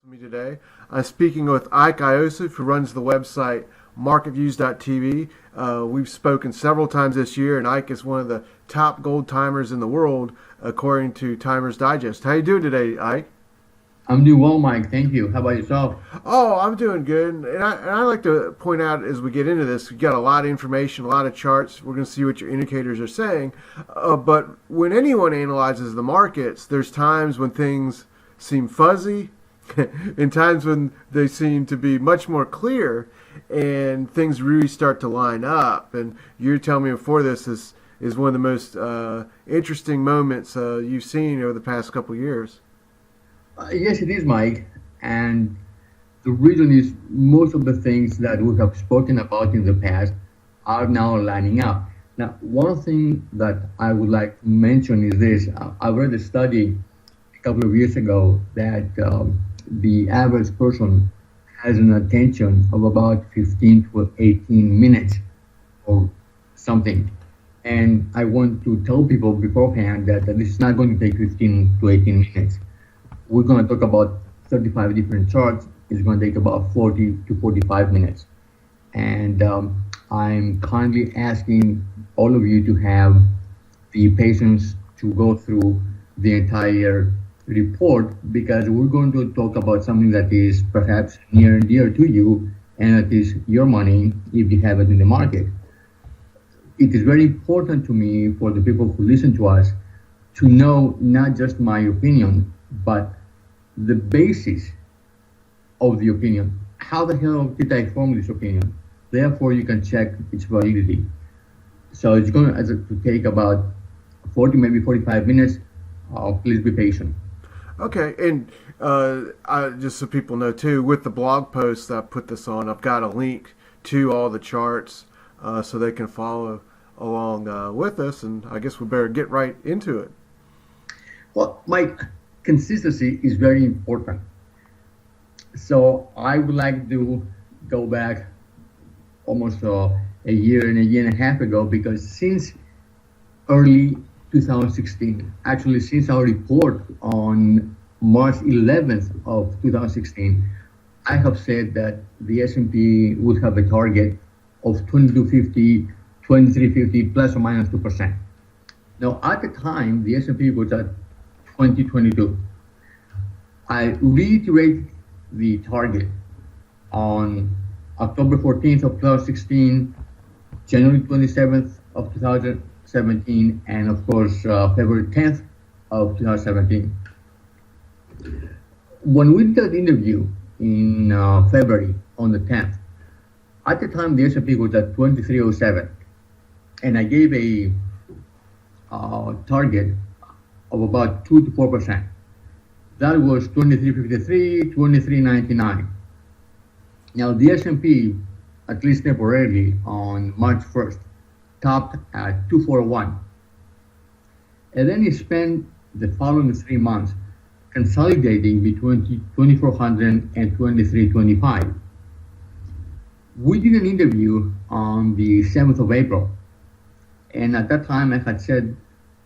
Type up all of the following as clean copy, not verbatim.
Me today. I'm speaking with Ike Iossif, who runs the website marketviews.tv. We've spoken several times this year, and Ike is one of the top gold timers in the world, according to Timers Digest. How you doing today, Ike? I'm doing well, Mike. Thank you. How about yourself? Oh, I'm doing good. And I like to point out as we get into this, we've got a lot of information, a lot of charts. We're going to see what your indicators are saying. But when anyone analyzes the markets, there's times when things seem fuzzy in times when they seem to be much more clear and things really start to line up. And you're telling me before this is one of the most interesting moments you've seen over the past couple of years. Yes, it is, Mike. And the reason is most of the things that we have spoken about in the past are now lining up. Now, one thing that I would like to mention is this. I read a study a couple of years ago that the average person has an attention of about 15 to 18 minutes or something. And I want to tell people beforehand that this is not going to take 15 to 18 minutes. We're going to talk about 35 different charts. It's going to take about 40 to 45 minutes. And I'm kindly asking all of you to have the patience to go through the entire report, because we're going to talk about something that is perhaps near and dear to you, and that is your money if you have it in the market. It is very important to me for the people who listen to us to know not just my opinion, but the basis of the opinion. How the hell did I form this opinion? Therefore, you can check its validity. So it's going to take about 40, maybe 45 minutes. Please be patient. Okay, and just so people know too, with the blog post that I put this on, I've got a link to all the charts so they can follow along with us, and I guess we better get right into it. Well, Mike, consistency is very important. So I would like to go back almost a year and a half ago, because since early 2016, actually since our report on March 11th of 2016, I have said that the S&P would have a target of 2250, 2350 plus or minus 2%. Now, at the time, the S&P was at 2022. I reiterate the target on October 14th of 2016, January 27th of 2017, and of course, February 10th of 2017. When we did that interview in February on the 10th, at the time the S&P was at 2307, and I gave a target of about 2 to 4%. That was 2353, 2399. Now the S&P, at least temporarily, on March 1st, topped at 241. And then it spent the following 3 months consolidating between 2400 and 2325. We did an interview on the 7th of April. And at that time, I had said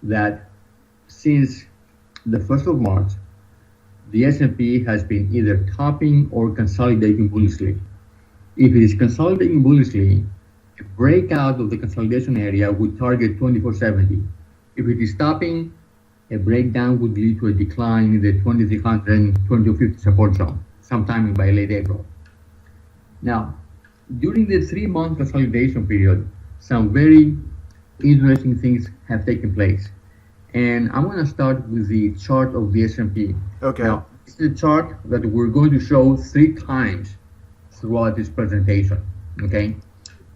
that since the 1st of March, the S&P has been either topping or consolidating bullishly. If it is consolidating bullishly, a breakout of the consolidation area would target 2470. If it is topping, a breakdown would lead to a decline in the 2300 and 2250 support zone, sometime by late April. Now, during the 3-month consolidation period, some very interesting things have taken place. And I'm going to start with the chart of the S&P. Okay. Now, it's the chart that we're going to show 3 times throughout this presentation, okay?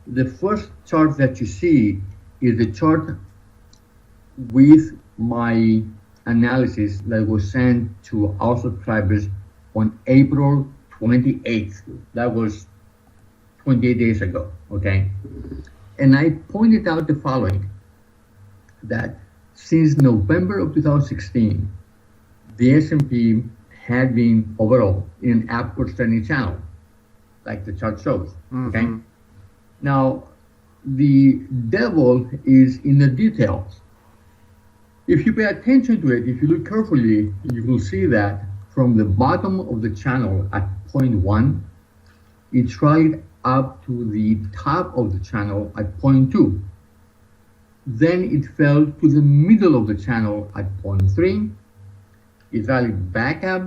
The first chart that you see is the chart with my analysis that was sent to our subscribers on April 28th. That was 28 days ago, okay? And I pointed out the following, that since November of 2016, the S&P had been overall in an upward trending channel, like the chart shows, okay? Now, the devil is in the details. If you pay attention to it, if you look carefully, you will see that from the bottom of the channel at point 1, it rallied up to the top of the channel at point 2. Then it fell to the middle of the channel at point 3. It rallied back up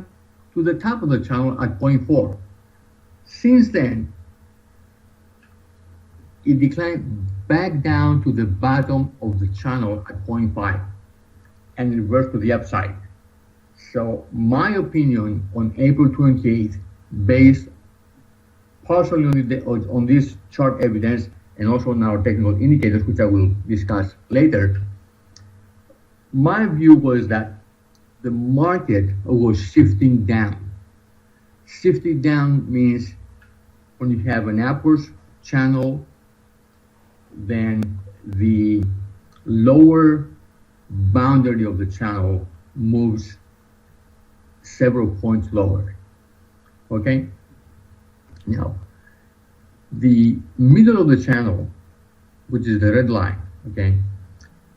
to the top of the channel at point 4. Since then, it declined back down to the bottom of the channel at point 5 and reversed to the upside. So my opinion on April 28th, based partially on this chart evidence and also on our technical indicators, which I will discuss later, my view was that the market was shifting down. Shifting down means when you have an upwards channel, then the lower boundary of the channel moves several points lower. Okay? Now, the middle of the channel, which is the red line, okay,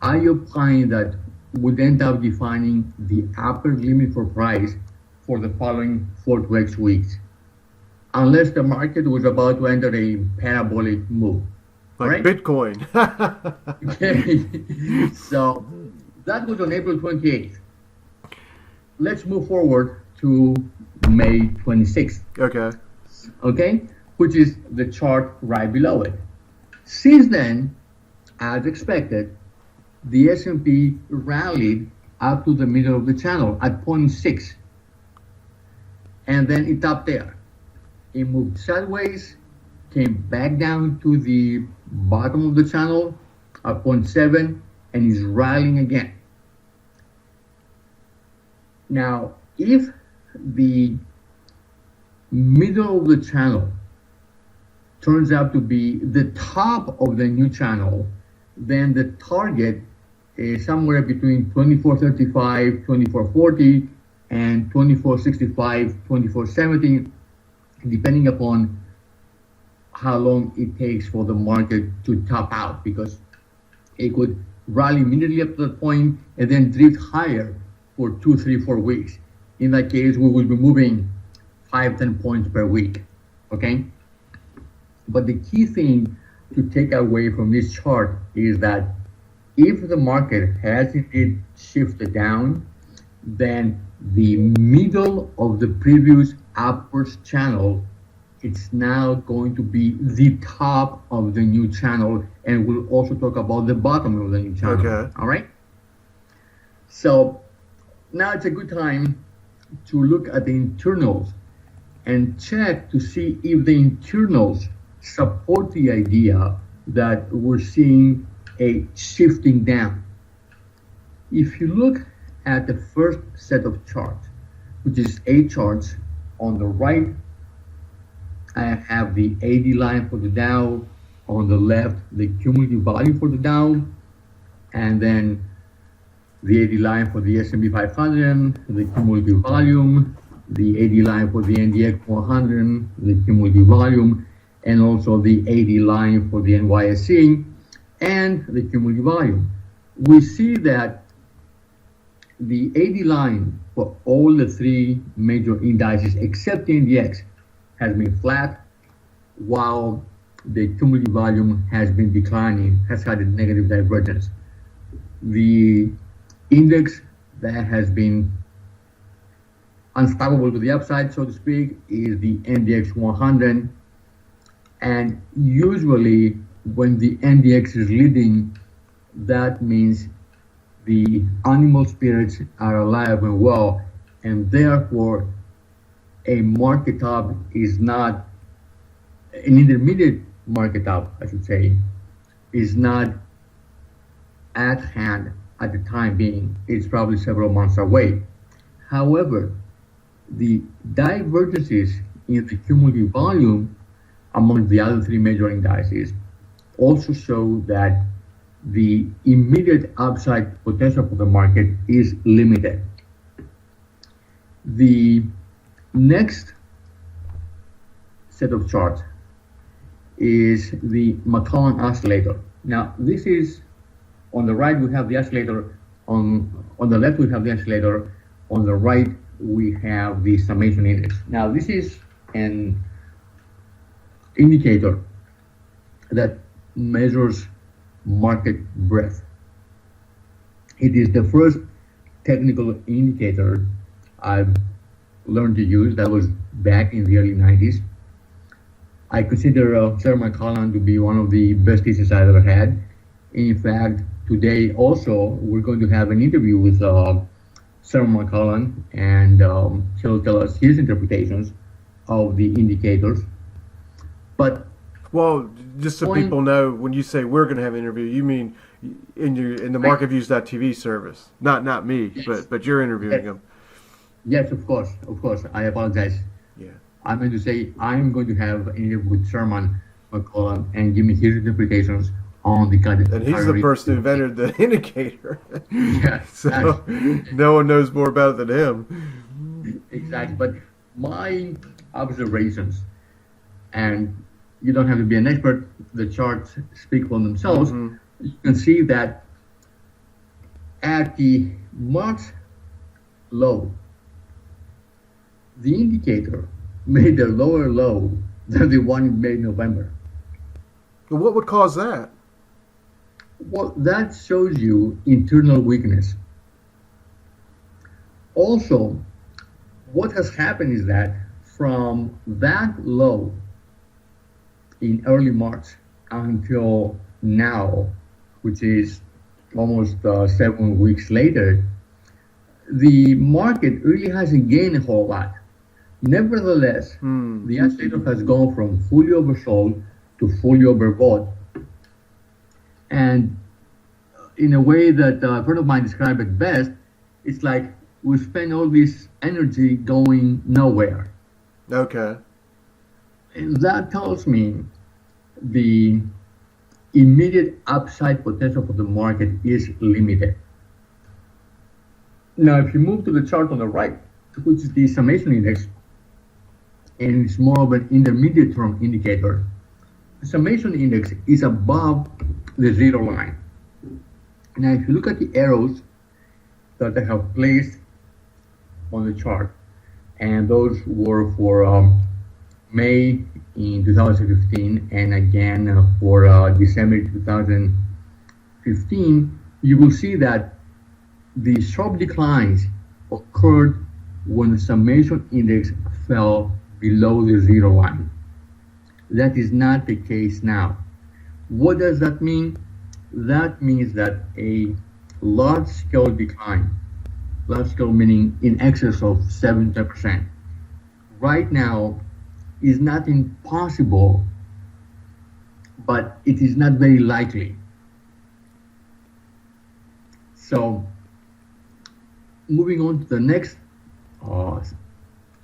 I opine that would end up defining the upper limit for price for the following 4 to 8 weeks, unless the market was about to enter a parabolic move. Like right? Bitcoin. Okay. So that was on April 28th. Let's move forward to May 26th. Okay. Okay, which is the chart right below it. Since then, as expected, the S&P rallied up to the middle of the channel at 0.6, and then it topped there. It moved sideways, came back down to the bottom of the channel at 0.7, and is rallying again. Now, if the middle of the channel turns out to be the top of the new channel, then the target is somewhere between 24.35, 24.40, and 24.65, 24.70, depending upon how long it takes for the market to top out, because it could rally immediately up to that point and then drift higher for 2, 3, 4 weeks. In that case, we will be moving 5-10 points per week, okay? But the key thing to take away from this chart is that if the market has indeed shifted down, then the middle of the previous upwards channel, it's now going to be the top of the new channel, and we'll also talk about the bottom of the new channel. Okay. All right? So now it's a good time to look at the internals and check to see if the internals support the idea that we're seeing a shifting down. If you look at the first set of charts, which is 8 charts, on the right I have the 80 line for the Dow, on the left the cumulative value for the Dow, and then the 80 line for the S&P 500, the cumulative volume, the 80 line for the NDX 100, the cumulative volume, and also the 80 line for the NYSE and the cumulative volume. We see that the 80 line for all the 3 major indices except the NDX has been flat, while the cumulative volume has been declining, has had a negative divergence. The index that has been unstoppable to the upside, so to speak, is the NDX 100. And usually when the NDX is leading, that means the animal spirits are alive and well, and therefore a market top is not, an intermediate market top, I should say, is not at hand at the time being. It's probably several months away. However, the divergences in the cumulative volume among the other 3 major indices also show that the immediate upside potential for the market is limited. The next set of charts is the Mccollum Oscillator. Now, this is, on the right we have the oscillator, on the left we have the oscillator, on the right we have the summation index. Now, this is an indicator that measures market breadth. It is the first technical indicator I've learned to use. That was back in the early 90s. I consider Sarah Mccollum to be one of the best teachers I've ever had. In fact, today also, we're going to have an interview with Sarah Mccollum, and he'll tell us his interpretations of the indicators. But well, just so people know, when you say we're going to have an interview, you mean in the MarketViews.tv service, not me, yes. but you're interviewing them. Yes, of course. I apologize. Yeah, I meant to say I'm going to have an interview with Sherman McCollum and give me his interpretations on the current. And he's the person who invented the indicator. Yeah, so no one knows more about it than him. Exactly. But my observations, and you don't have to be an expert, the charts speak for themselves. Mm-hmm. You can see that at the March low, the indicator made a lower low than the one it made in November. Well, what would cause that? Well, that shows you internal weakness. Also, what has happened is that from that low in early March until now, which is almost 7 weeks later, the market really hasn't gained a whole lot. Nevertheless, the oscillator has gone from fully oversold to fully overbought. And in a way that a friend of mine described it best, it's like we spend all this energy going nowhere. Okay. And that tells me the immediate upside potential for the market is limited. Now, if you move to the chart on the right, which is the summation index, and it's more of an intermediate term indicator, the summation index is above the zero line. Now, if you look at the arrows that I have placed on the chart, and those were for May in 2015 and again for December 2015, you will see that the sharp declines occurred when the summation index fell below the zero line. That is not the case now. What does that mean? That means that a large-scale decline, large-scale meaning in excess of 70%, right now is not impossible, but it is not very likely. So, moving on to the next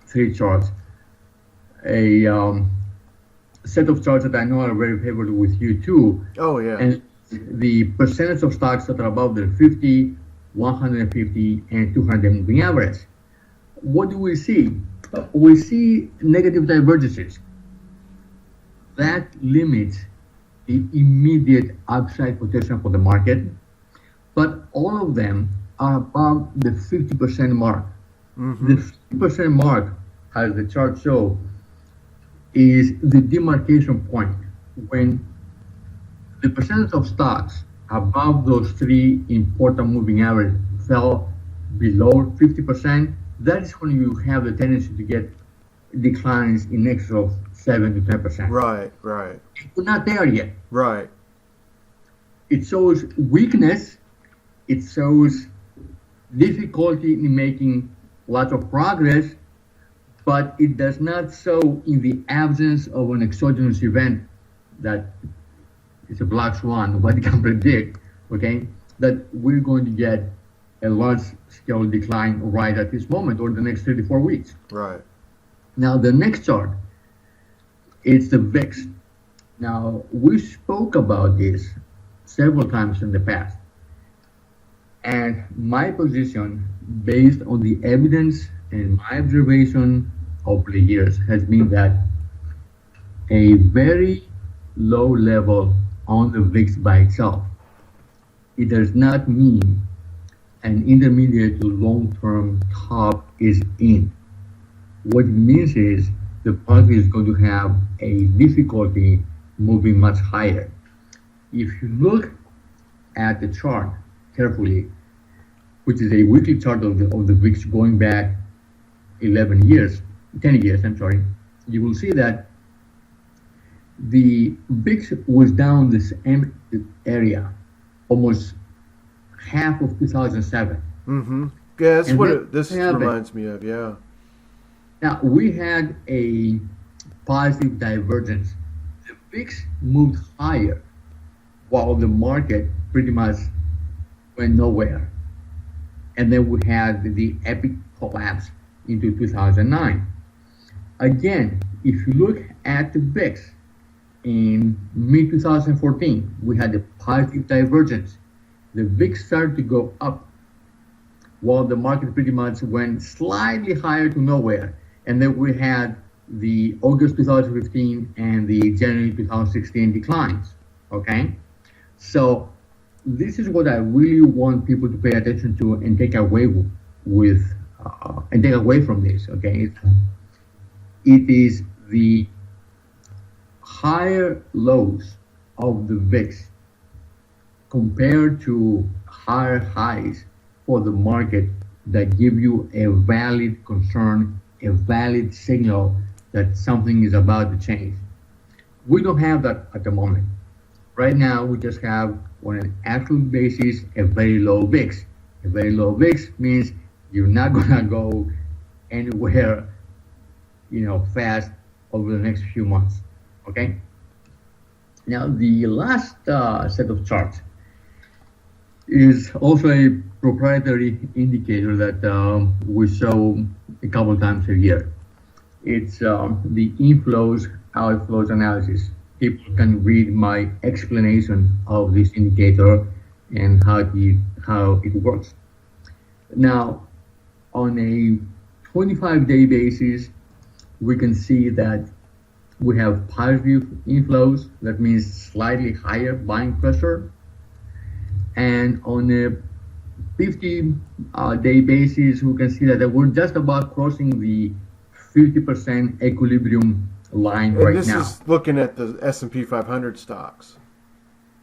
three charts, a set of charts that I know are very favorable with you too. Oh, yeah. And the percentage of stocks that are above the 50, 150, and 200 moving average. What do we see? We see negative divergences. That limits the immediate upside potential for the market, but all of them are above the 50% mark. Mm-hmm. The 50% mark, as the chart shows, is the demarcation point when the percentage of stocks above those three important moving averages fell below 50%. That is when you have the tendency to get declines in excess of 7 to 10%. Right. We're not there yet. Right. It shows weakness. It shows difficulty in making lots of progress, but it does not show in the absence of an exogenous event that is a black swan, nobody can predict, okay, that we're going to get a large-scale decline right at this moment or the next 3 to 4 weeks. Right. Now, the next chart, it's the VIX. Now, we spoke about this several times in the past. And my position, based on the evidence and my observation over the years, has been that a very low level on the VIX by itself, it does not mean an intermediate to long-term top is in. What it means is the market is going to have a difficulty moving much higher. If you look at the chart carefully, which is a weekly chart of the VIX going back 10 years, you will see that the VIX was down this area almost half of 2007. Mm-hmm. Yeah, that's And what then this reminds me of, yeah. Now, we had a positive divergence. The VIX moved higher while the market pretty much went nowhere. And then we had the epic collapse into 2009. Again, if you look at the VIX in mid-2014, we had a positive divergence. The VIX started to go up while the market pretty much went slightly higher to nowhere. And then we had the August 2015 and the January 2016 declines, okay? So this is what I really want people to pay attention to and take away from this, okay? It is the higher lows of the VIX compared to higher highs for the market that give you a valid concern, a valid signal that something is about to change. We don't have that at the moment. Right now, we just have, on an absolute basis, a very low VIX. A very low VIX means you're not gonna go anywhere, fast over the next few months, okay? Now, the last set of charts is also a proprietary indicator that we show a couple times a year. It's the inflows, outflows analysis. People can read my explanation of this indicator and how it works. Now, on a 25-day basis, we can see that we have positive inflows. That means slightly higher buying pressure. And on a 50-day basis, we can see that we're just about crossing the 50% equilibrium line And right this now. is looking at the S&P 500 stocks.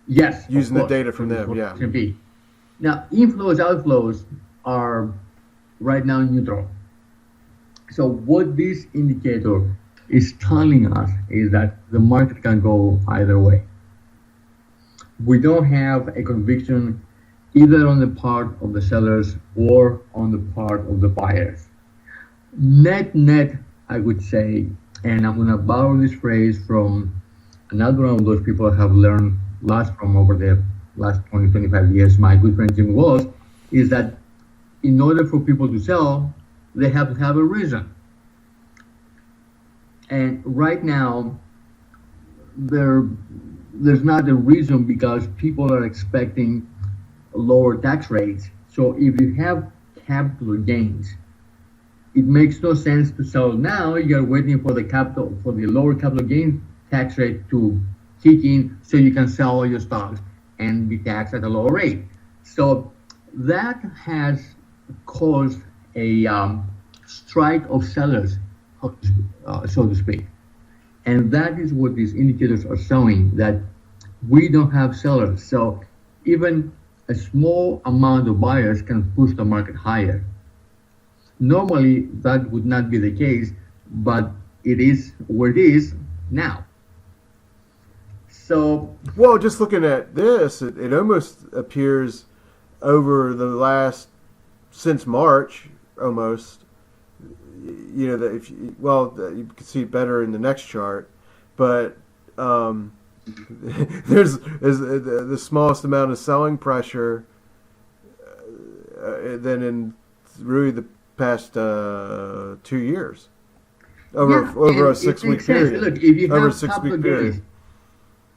Yes. Using of the course, data from them, yeah. S&P. Now, inflows, outflows are right now neutral. So what this indicator is telling us is that the market can go either way. We don't have a conviction either on the part of the sellers or on the part of the buyers. Net, I would say, and I'm going to borrow this phrase from another one of those people I have learned lots from over the last 20, 25 years, my good friend Jim Walls, is that in order for people to sell, they have to have a reason. And right now, there's not a reason because people are expecting lower tax rates. So if you have capital gains, it makes no sense to sell now. You're waiting for the lower capital gain tax rate to kick in so you can sell all your stocks and be taxed at a lower rate. So that has caused a strike of sellers, so to speak. And that is what these indicators are showing, that we don't have sellers. So even a small amount of buyers can push the market higher. Normally, that would not be the case, but it is where it is now. So, well, just looking at this, it almost appears over the last, since March, almost, that if you can see it better in the next chart, but there's the smallest amount of selling pressure than in really the past 2 years over a 6-week period. Look, if you have a couple of days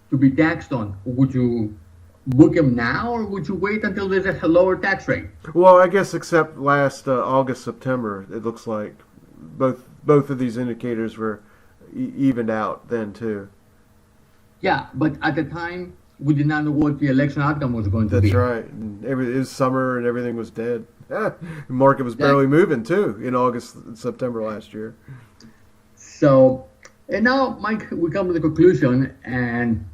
to be taxed on, would you book them now or would you wait until there's a lower tax rate? Well, I guess except last August, September, it looks like both of these indicators were evened out then too. Yeah, but at the time, we did not know what the election outcome was going to be. That's right. And it was summer and everything was dead. The market was barely moving too in August and September last year. So, and now, Mike, we come to the conclusion, and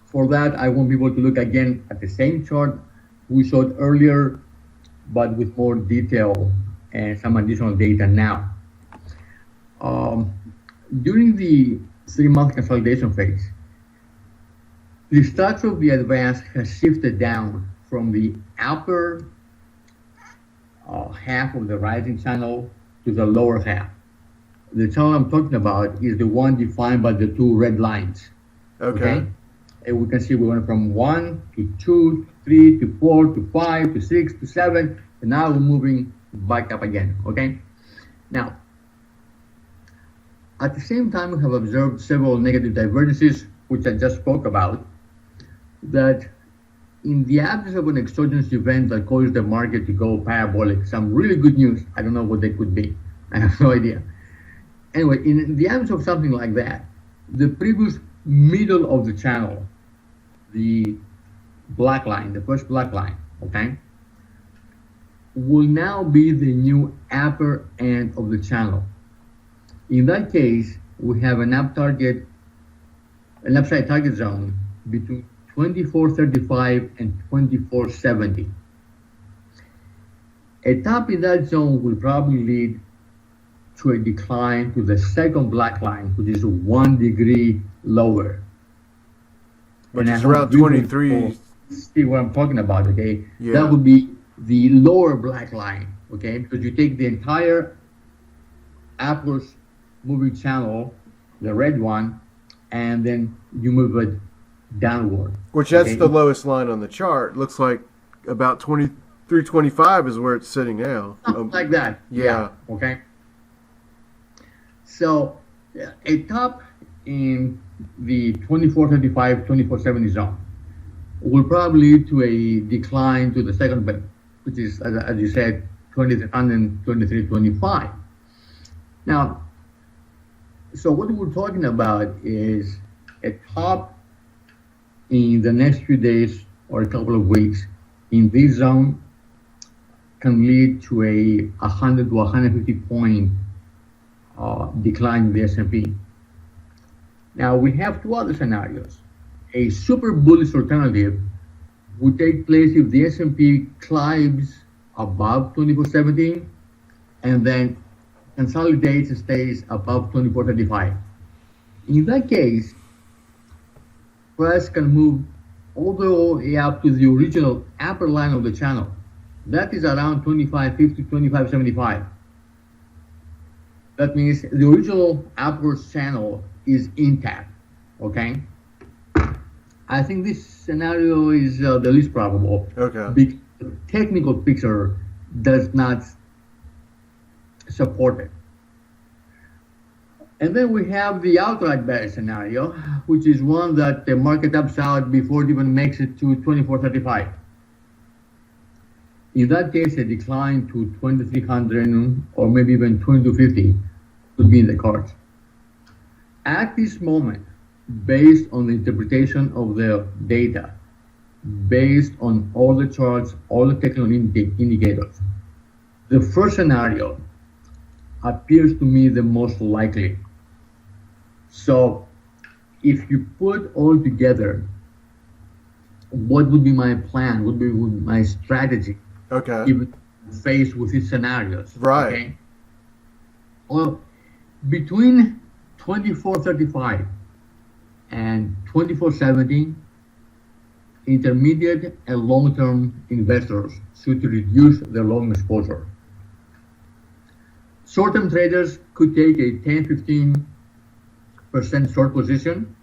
for that, I want people to look again at the same chart we showed earlier, but with more detail and some additional data now. During the 3-month consolidation phase, the structure of the advance has shifted down from the upper half of the rising channel to the lower half. The channel I'm talking about is the one defined by the 2 red lines. Okay. And we can see we went from 1 to 2, 3 to 4 to 5 to 6 to 7, and now we're moving back up again. Okay. Now, at the same time, we have observed several negative divergences, which I just spoke about, that in the absence of an exogenous event that causes the market to go parabolic, some really good news, I don't know what they could be. I have no idea. Anyway, in the absence of something like that, the previous middle of the channel, the black line, the first black line, okay, will now be the new upper end of the channel. In that case, we have an upside target zone between 2435 and 2470. A top in that zone will probably lead to a decline to the second black line, which is 1 degree lower. Which is around 23. See what I'm talking about, okay? Yeah. That would be the lower black line, okay? Because you take the entire upwards moving channel, the red one, and then you move it downward. Which that's the lowest line on the chart. Looks like about 23.25 is where it's sitting now. Something like that. Yeah. Okay. So a top in the 2435, 2470 zone will probably lead to a decline to the second bit, which is, as you said, 2300, 2325. Now, so what we're talking about is a top in the next few days or a couple of weeks in this zone can lead to a 100 to 150 point decline in the S&P. Now we have 2 other scenarios. A super bullish alternative would take place if the S&P climbs above 2417 and then consolidates and stays above 2435. In that case, price can move all the way up to the original upper line of the channel. That is around 2550, 2575. That means the original upwards channel is intact, okay? I think this scenario is the least probable. Okay. Because the technical picture does not support it. And then we have the outright bearish scenario, which is one that the market ups out before it even makes it to 2435. In that case, a decline to 2300 or maybe even 2250 could be in the cards. At this moment, based on the interpretation of the data, based on all the charts, all the technical indicators, the first scenario appears to me the most likely. So if you put all together, what would be my plan? What would be my strategy? Okay. Even faced with these scenarios. Right. Okay? Well, between 2435 and 2470, intermediate and long-term investors should reduce their long exposure. Short-term traders could take a 10-15% short position.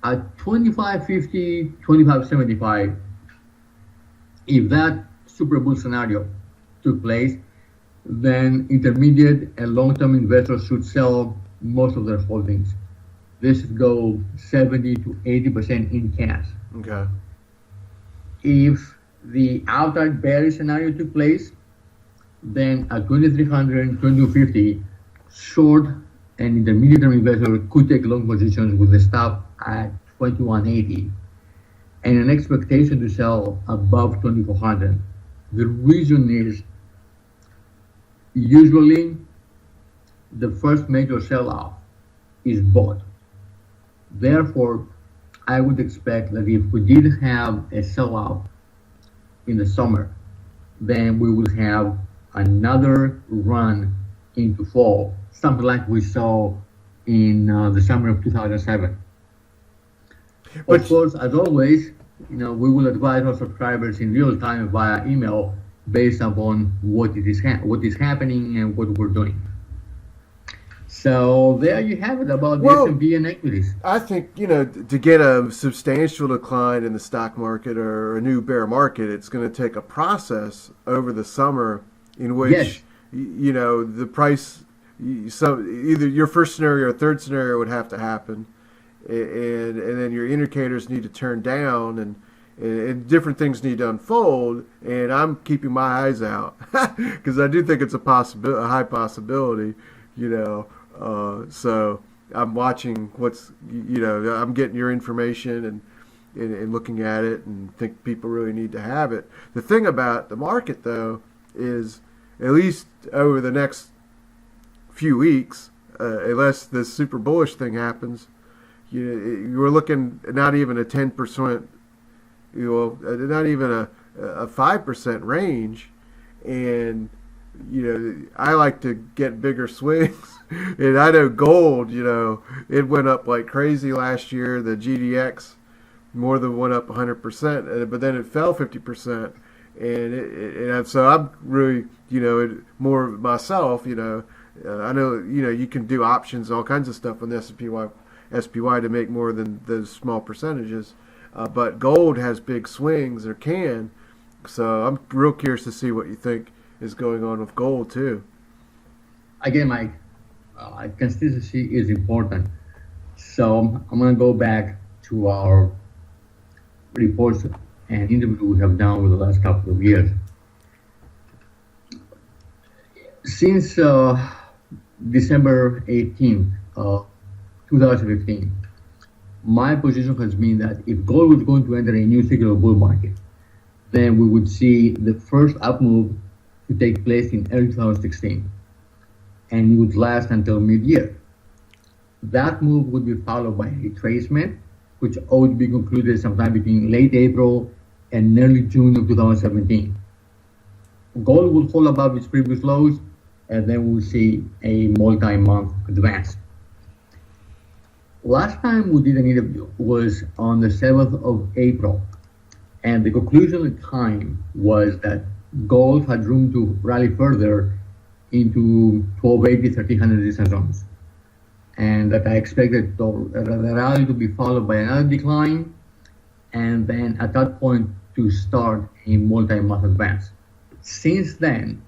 At 2550, 2575, if that super bull scenario took place, then intermediate and long-term investors should sell most of their holdings. This should go 70 to 80% in cash. Okay. If the outright bearish scenario took place, then at 2300, 2250, short and intermediate term investors could take long positions with a stop at 2180 and an expectation to sell above 2400. The reason is usually the first major sell-off is bought. Therefore, I would expect that if we did have a sell-off in the summer, then we will have another run into fall, something like we saw in the summer of 2007. Of course, as always, we will advise our subscribers in real time via email based upon what is happening and what we're doing. So there you have it about the S&P and equities. I think, to get a substantial decline in the stock market or a new bear market, it's going to take a process over the summer in which, the price, either your first scenario or third scenario would have to happen. And then your indicators need to turn down and different things need to unfold. And I'm keeping my eyes out because I do think it's a high possibility, so I'm watching I'm getting your information and looking at it and think people really need to have it. The thing about the market, though, is at least over the next few weeks, unless this super bullish thing happens, you're looking not even a 10%, not even a 5% range. And I like to get bigger swings. And I know gold, it went up like crazy last year. The GDX more than went up 100%, but then it fell 50%. And so I'm really, more myself, I know, you can do options, all kinds of stuff on the SPY to make more than those small percentages. But gold has big swings, or can. So I'm real curious to see what you think is going on with gold too. Again, Mike, consistency is important. So I'm going to go back to our reports and interviews we have done over the last couple of years. Since December 18th, 2015, my position has been that if gold was going to enter a new cyclical bull market, then we would see the first up move to take place in early 2016, and it would last until mid-year. That move would be followed by a retracement, which ought to be concluded sometime between late April and early June of 2017. Gold will fall above its previous lows, and then we'll see a multi-month advance. Last time we did an interview was on the 7th of April, and the conclusion at the time was that gold had room to rally further into 1280, 1300 resistance zones, and that I expected the rally to be followed by another decline, and then at that point to start a multi-month advance. Since then,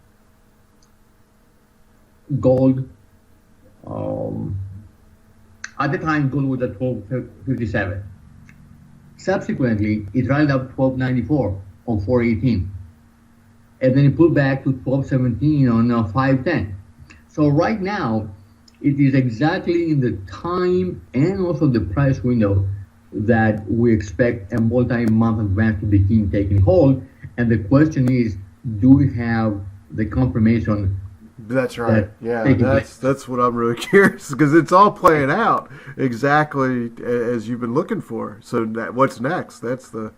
gold, at the time gold was at 1257. Subsequently, it rallied up 1294 on 418. And then it pulled back to 1217 on 510. So right now, it is exactly in the time and also the price window that we expect a multi-month advance to begin taking hold. And the question is, do we have the confirmation? That's right. That's what I'm really curious, because it's all playing out exactly as you've been looking for. So what's next? That's the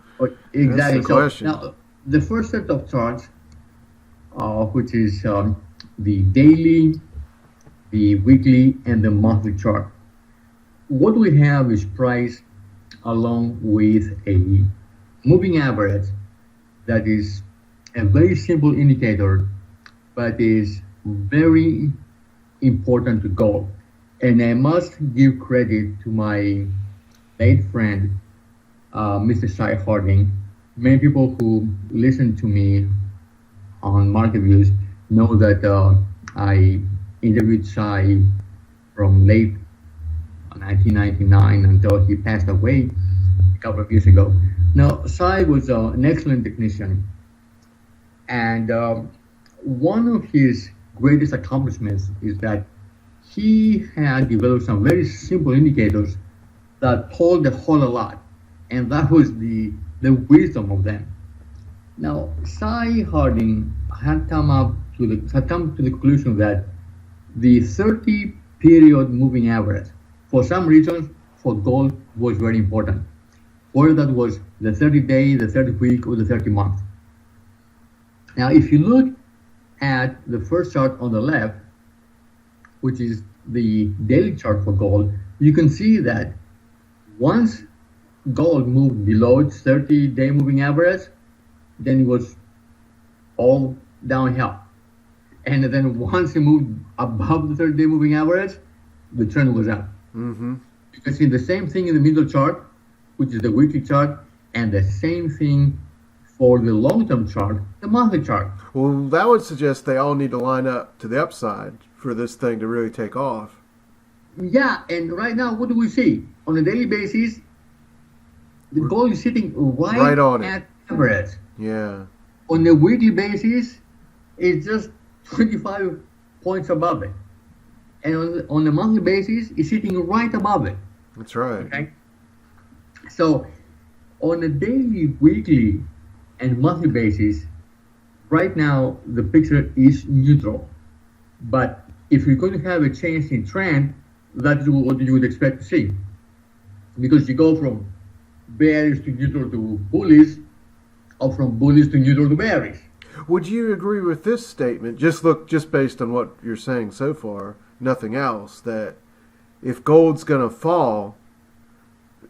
question. Now, the first set of charts, which is the daily, the weekly, and the monthly chart. What we have is price along with a moving average that is a very simple indicator, but is very important to gold. And I must give credit to my late friend, Mr. Shai Harding. Many people who listen to me on Market Views know that I interviewed Shai from late 1999 until he passed away a couple of years ago. Now, Shai was an excellent technician, and one of his greatest accomplishments is that he had developed some very simple indicators that told a whole lot, and that was the wisdom of them. Now, Cy Harding had come to the conclusion that the 30 period moving average, for some reasons, for gold was very important. Whether that was the 30-day, the 30-week, or the 30-month. Now, if you look at the first chart on the left, which is the daily chart for gold, you can see that once gold moved below its 30-day moving average, then it was all downhill. And then once it moved above the 30-day moving average, the trend was up. Mm-hmm. You can see the same thing in the middle chart, which is the weekly chart, and the same thing for the long-term chart, the monthly chart. Well, that would suggest they all need to line up to the upside for this thing to really take off. Yeah, and right now, what do we see? On a daily basis, the gold is sitting right on at average. Yeah. On a weekly basis, it's just 25 points above it. And on a monthly basis, it's sitting right above it. That's right. Okay? So, on a daily, weekly, and monthly basis, right now, the picture is neutral. But if you're going to have a change in trend, that's what you would expect to see. Because you go from bearish to neutral to bullish, or from bullish to neutral to bearish. Would you agree with this statement? Just based on what you're saying so far, nothing else, that if gold's going to fall,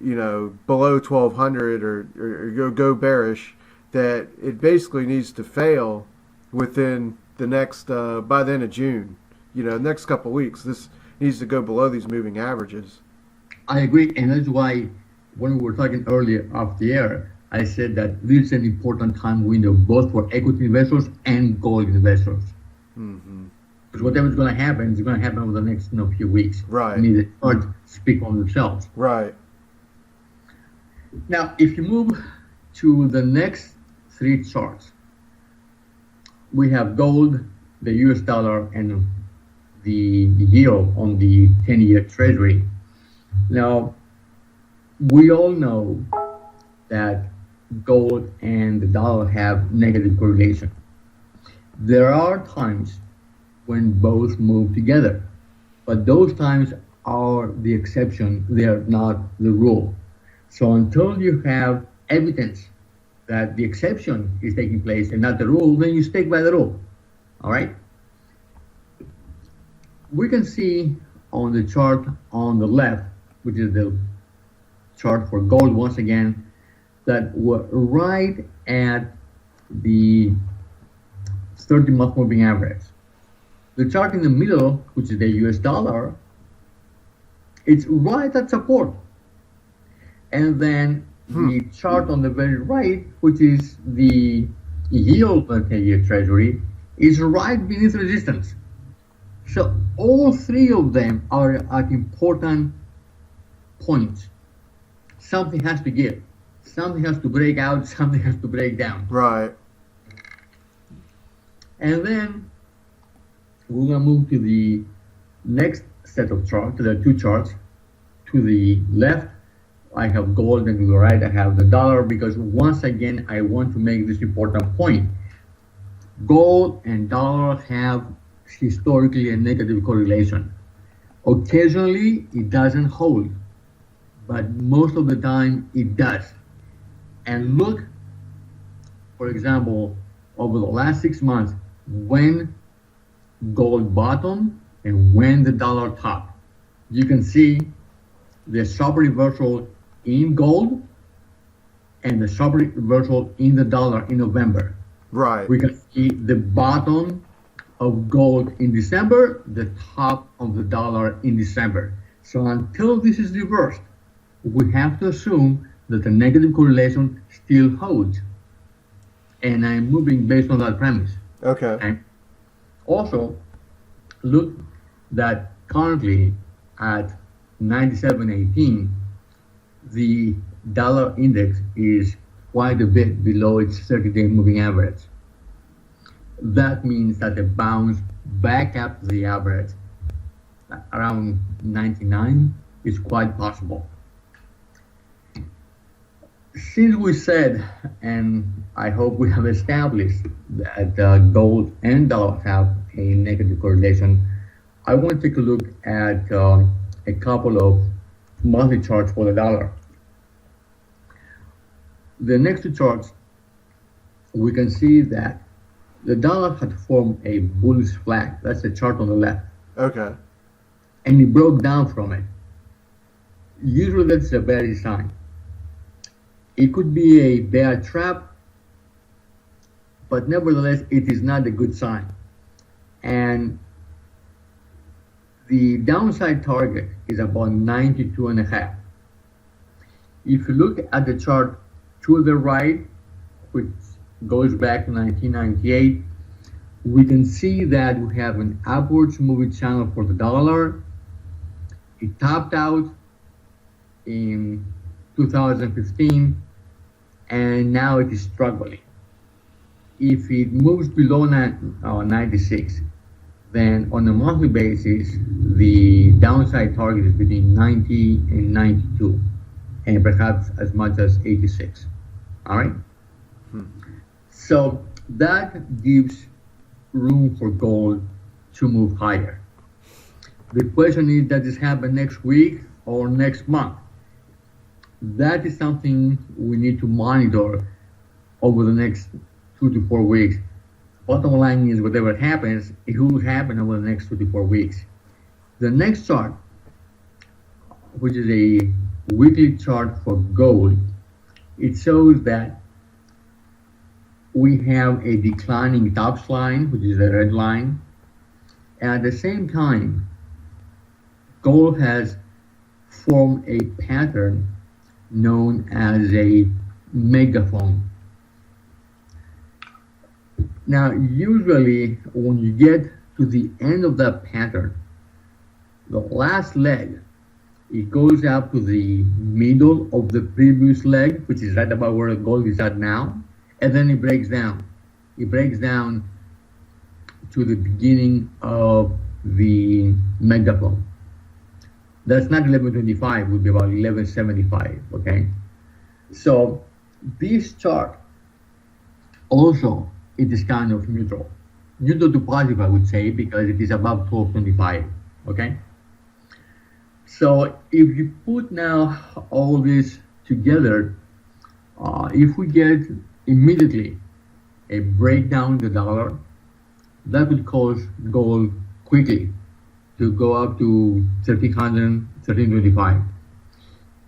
below 1200 or go bearish, that it basically needs to fail within the next by the end of June. Next couple of weeks, this needs to go below these moving averages. I agree, and that's why when we were talking earlier off the air, I said that this is an important time window both for equity investors and gold investors. Mm-hmm. Because whatever's going to happen is going to happen over the next few weeks. Right. I mean, the charts speak for themselves. Right. Now, if you move to the next three charts, we have gold, the US dollar, and the yield on the 10-year Treasury. Now, we all know that gold and the dollar have negative correlation. There are times when both move together, but those times are the exception, they are not the rule. So until you have evidence that the exception is taking place and not the rule, then you stick by the rule. All right? We can see on the chart on the left, which is the chart for gold once again, that we're right at the 30-month moving average. The chart in the middle, which is the US dollar, it's right at support. And then the chart on the very right, which is the yield on the 10-year Treasury, is right beneath resistance. So all three of them are at important points. Something has to give. Something has to break out, something has to break down. Right. And then we're going to move to the next set of charts. There are two charts. To the left, I have gold, and to the right, I have the dollar, because once again, I want to make this important point. Gold and dollar have historically a negative correlation. Occasionally, it doesn't hold, but most of the time, it does. And look, for example, over the last 6 months, when gold bottomed and when the dollar topped. You can see the sharp reversal in gold and the sharp reversal in the dollar in November. Right. We can see the bottom of gold in December, the top of the dollar in December. So until this is reversed, we have to assume that the negative correlation still holds. And I'm moving based on that premise. Okay. And also, look that currently at 97.18, the dollar index is quite a bit below its 30-day moving average. That means that a bounce back up to the average around 99 is quite possible. Since we said, and I hope we have established that gold and dollar have a negative correlation, I want to take a look at a couple of monthly charts for the dollar. The next two charts, we can see that the dollar had formed a bullish flag. That's the chart on the left. Okay. And it broke down from it. Usually that's a bad sign. It could be a bear trap, but nevertheless, it is not a good sign. And the downside target is about 92.5. If you look at the chart to the right, which goes back to 1998, we can see that we have an upwards moving channel for the dollar. It topped out in 2015, and now it is struggling. If it moves below 96, then on a monthly basis, the downside target is between 90 and 92, and perhaps as much as 86. All right? So that gives room for gold to move higher. The question is, does this happen next week or next month? That is something we need to monitor over the next 2 to 4 weeks. Bottom line is, whatever happens, it will happen over the next 2 to 4 weeks. The next chart, which is a weekly chart for gold, it shows that we have a declining tops line, which is the red line. And at the same time, gold has formed a pattern known as a megaphone. Now, usually when you get to the end of that pattern, the last leg, it goes up to the middle of the previous leg, which is right about where the gold is at now, and then it breaks down. It breaks down to the beginning of the megaphone. That's not 1125, it would be about 1175, okay? So this chart also, it is kind of neutral. Neutral to positive, I would say, because it is above 1225, okay? So if you put now all this together, if we get immediately a breakdown in the dollar, that would cause gold quickly to go up to 1300, 1325.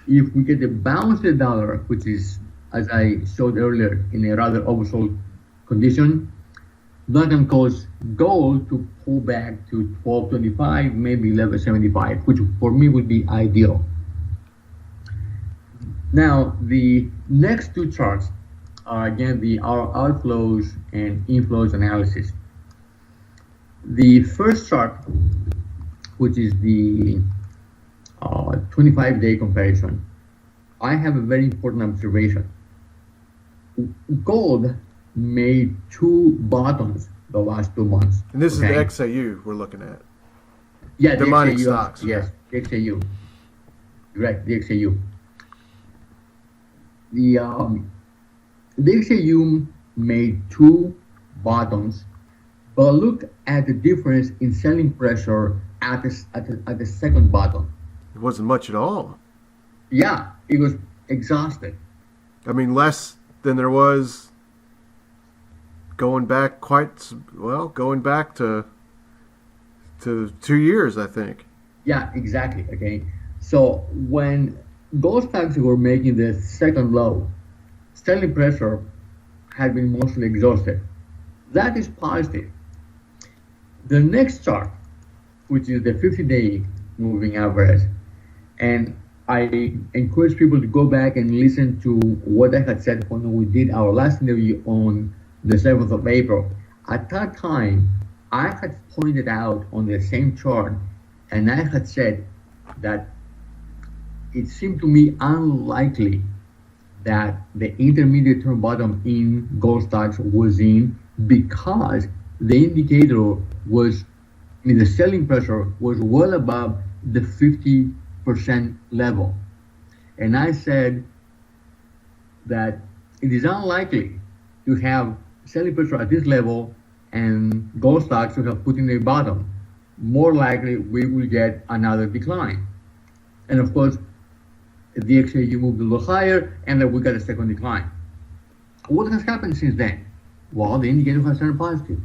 If we get a bounce in the dollar, which is, as I showed earlier, in a rather oversold condition, that can cause gold to pull back to 1225, maybe 1175, which for me would be ideal. Now, the next two charts are again our outflows and inflows analysis. The first chart, which is the 25-day comparison, I have a very important observation. Gold made two bottoms the last 2 months. And this is the XAU we're looking at. Yeah, the mining stocks. Yes, the XAU. Correct, the XAU. The XAU made two bottoms, but look at the difference in selling pressure at the second bottom. It wasn't much at all. Yeah, it was exhausted. I mean, less than there was going back to 2 years, I think. Yeah, exactly. Okay. So when gold stocks were making the second low, selling pressure had been mostly exhausted. That is positive. The next chart, which is the 50-day moving average, and I encourage people to go back and listen to what I had said when we did our last interview on the 7th of April. At that time, I had pointed out on the same chart, and I had said that it seemed to me unlikely that the intermediate term bottom in gold stocks was in, because the indicator was, the selling pressure was well above the 50% level. And I said that it is unlikely to have selling pressure at this level and gold stocks to have put in a bottom. More likely, we will get another decline. And of course, the XAU moved a little higher, and then we got a second decline. What has happened since then? Well, the indicator has turned positive.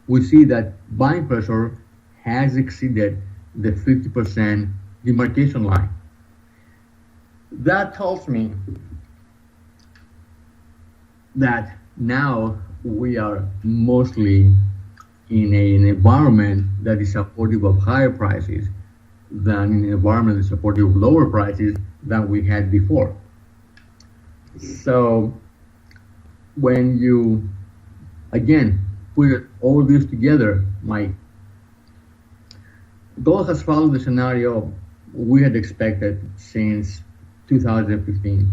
We see that buying pressure has exceeded the 50% demarcation line. That tells me that now we are mostly in an environment that is supportive of higher prices than in an environment that is supportive of lower prices than we had before. So when you, again, put all this together, Mike, gold has followed the scenario we had expected since 2015.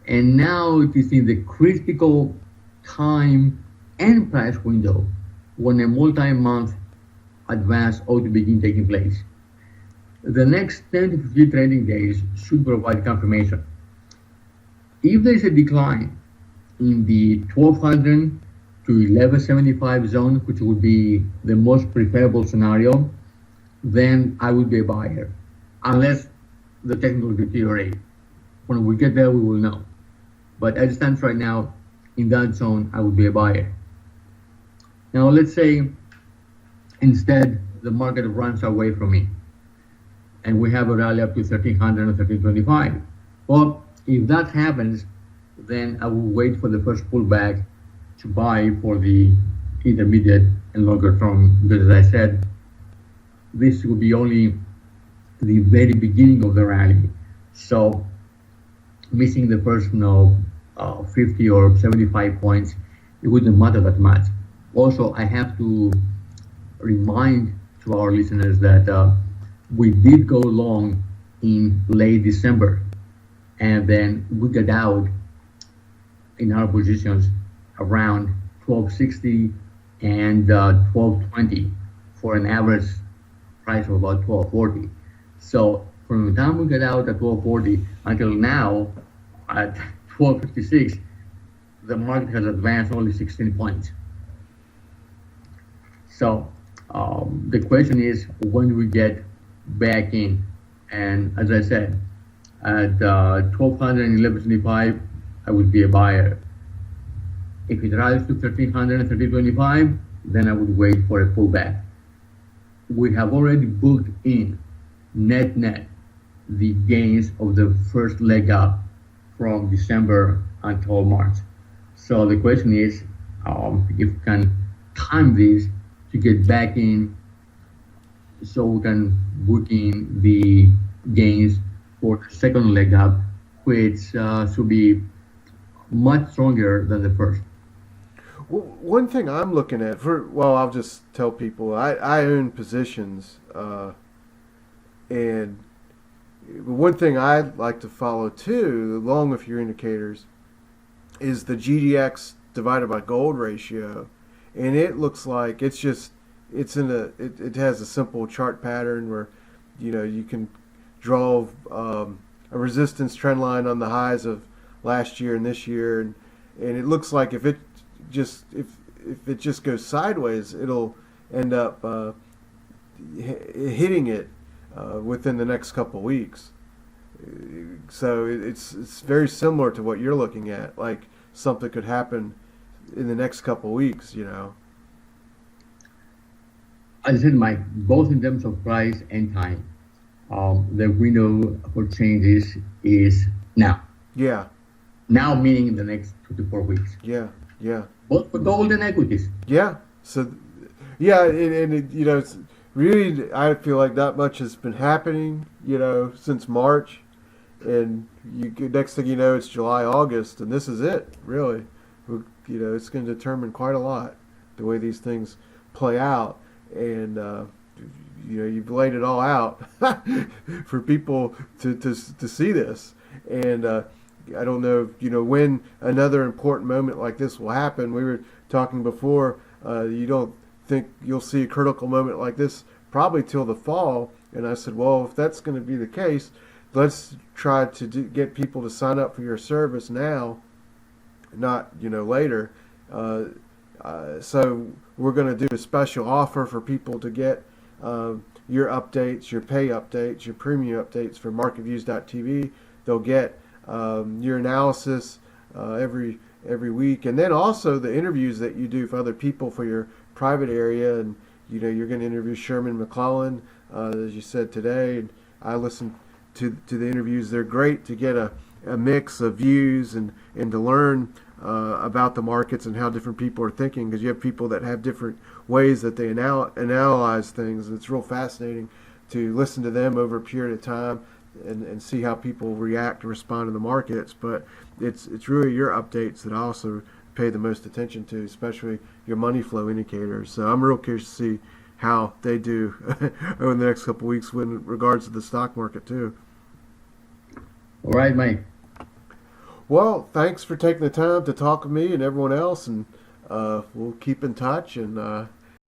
And now it is in the critical time and price window when a multi-month advance ought to begin taking place. The next 10 to 15 trading days should provide confirmation. If there is a decline in the 1200 to 1175 zone, which would be the most preferable scenario, then I would be a buyer, unless the technical deteriorate. When we get there, we will know. But as it stands right now, in that zone, I would be a buyer. Now, let's say instead the market runs away from me and we have a rally up to 1300 and 1325. Well, if that happens, then I will wait for the first pullback to buy for the intermediate and longer term, because as I said, this will be only the very beginning of the rally. So missing the first 50 or 75 points, it wouldn't matter that much. Also, I have to remind to our listeners that we did go long in late December, and then we got out in our positions around 1260 and 1220 for an average price of about 1240. So from the time we got out at 1240 until now at 1256, the market has advanced only 16 points. So the question is, when do we get back in? And as I said, at 1200 and 1175, I would be a buyer. If it rises to 1300 and 1325, then I would wait for a pullback. We have already booked in net the gains of the first leg up from December until March. So the question is, if we can time this to get back in, so we can book in the gains for the second leg up, which should be much stronger than the first. Well, one thing I'm looking at I'll just tell people I own positions, and one thing I'd like to follow too, along with your indicators, is the GDX divided by gold ratio, and it looks like it has a simple chart pattern where you can draw a resistance trend line on the highs of last year and this year, and it looks like if it just goes sideways, it'll end up hitting it within the next couple weeks. So it's very similar to what you're looking at, like something could happen in the next couple weeks, As I said, Mike, both in terms of price and time, the window for changes is now. Yeah. Now meaning in the next 2 to 4 weeks. Yeah. Both for gold and equities. Yeah. So, yeah, and it's really, I feel like not much has been happening, since March, and next thing you know, it's July, August, and this is it, really. It's going to determine quite a lot the way these things play out, and you've laid it all out for people to see this, and I don't know, when another important moment like this will happen. We were talking before, you don't think you'll see a critical moment like this probably till the fall, and I said, well, if that's going to be the case, let's try to get people to sign up for your service now, not later. So we're going to do a special offer for people to get your updates, your pay updates, your premium updates for MarketViews.tv. They'll get your analysis every week, and then also the interviews that you do for other people for your private area. And you're going to interview Sherman McClellan, as you said today. And I listened to the interviews. They're great to get a mix of views and to learn about the markets and how different people are thinking, because you have people that have different ways that they analyze things. It's real fascinating to listen to them over a period of time and see how people react and respond to the markets. But it's really your updates that I also pay the most attention to, especially your money flow indicators. So I'm real curious to see how they do over the next couple of weeks in regards to the stock market too. All right, Mike. Well, thanks for taking the time to talk with me and everyone else, and we'll keep in touch, and